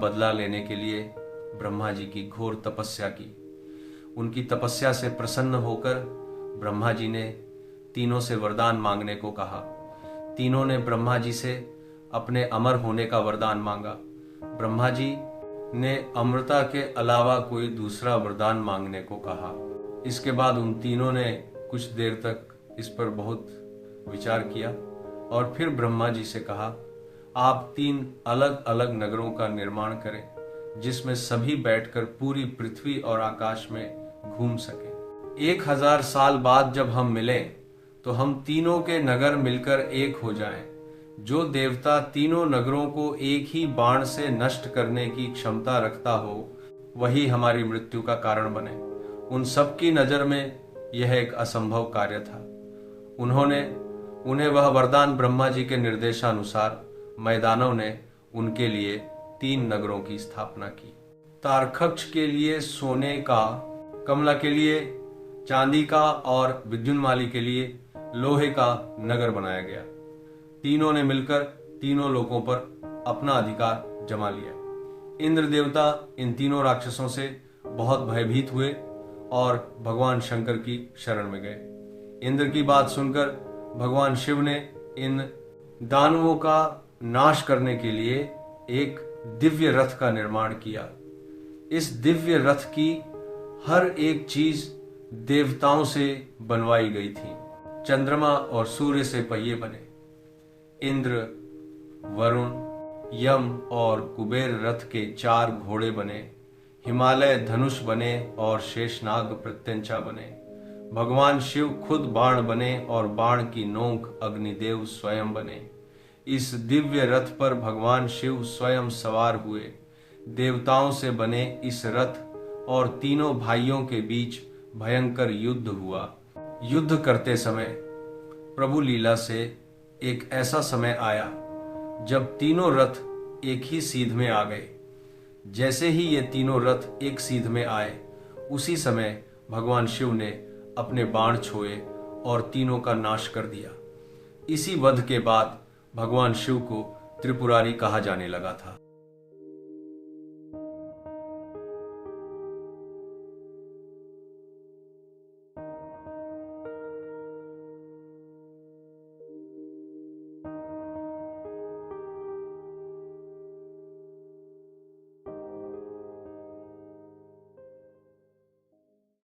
बदला लेने के लिए ब्रह्मा जी की घोर तपस्या की। उनकी तपस्या से प्रसन्न होकर ब्रह्मा जी ने तीनों से वरदान मांगने को कहा। तीनों ने ब्रह्मा जी से अपने अमर होने का वरदान मांगा। ब्रह्मा जी ने अमरता के अलावा कोई दूसरा वरदान मांगने को कहा। इसके बाद उन तीनों ने कुछ देर तक इस पर बहुत विचार किया और फिर ब्रह्मा जी से कहा, आप 3 अलग अलग नगरों का निर्माण करें जिसमें सभी बैठकर पूरी पृथ्वी और आकाश में घूम सके। 1000 साल बाद जब हम मिलें तो हम तीनों के नगर मिलकर एक हो जाएं। जो देवता तीनों नगरों को एक ही बाण से नष्ट करने की क्षमता रखता हो वही हमारी मृत्यु का कारण बने। उन सब की नजर में यह एक असंभव कार्य था। उन्हें वह वरदान ब्रह्मा जी के निर्देशानुसार मैदानों ने उनके लिए 3 नगरों की स्थापना की। तारकक्ष के लिए सोने का, कमला के लिए चांदी का और विद्युन्माली के लिए लोहे का नगर बनाया गया। तीनों ने मिलकर तीनों लोकों पर अपना अधिकार जमा लिया। इंद्र देवता इन तीनों राक्षसों से बहुत भयभीत हुए और भगवान शंकर की शरण में गए। इंद्र की बात सुनकर भगवान शिव ने इन दानवों का नाश करने के लिए एक दिव्य रथ का निर्माण किया। इस दिव्य रथ की हर एक चीज देवताओं से बनवाई गई थी। चंद्रमा और सूर्य से पहिए बने। इंद्र, वरुण, यम और कुबेर रथ के 4 घोड़े बने। हिमालय धनुष बने और शेषनाग प्रत्यंचा बने। भगवान शिव खुद बाण बने और बाण की नोक अग्निदेव स्वयं बने। इस दिव्य रथ पर भगवान शिव स्वयं सवार हुए। देवताओं से बने इस रथ और तीनों भाइयों के बीच भयंकर युद्ध हुआ। युद्ध करते समय प्रभु लीला से एक ऐसा समय आया जब तीनों रथ एक ही सीध में आ गए। जैसे ही ये तीनों रथ एक सीध में आए उसी समय भगवान शिव ने अपने बाण छोड़े और तीनों का नाश कर दिया। इसी वध के बाद भगवान शिव को त्रिपुरारी कहा जाने लगा था।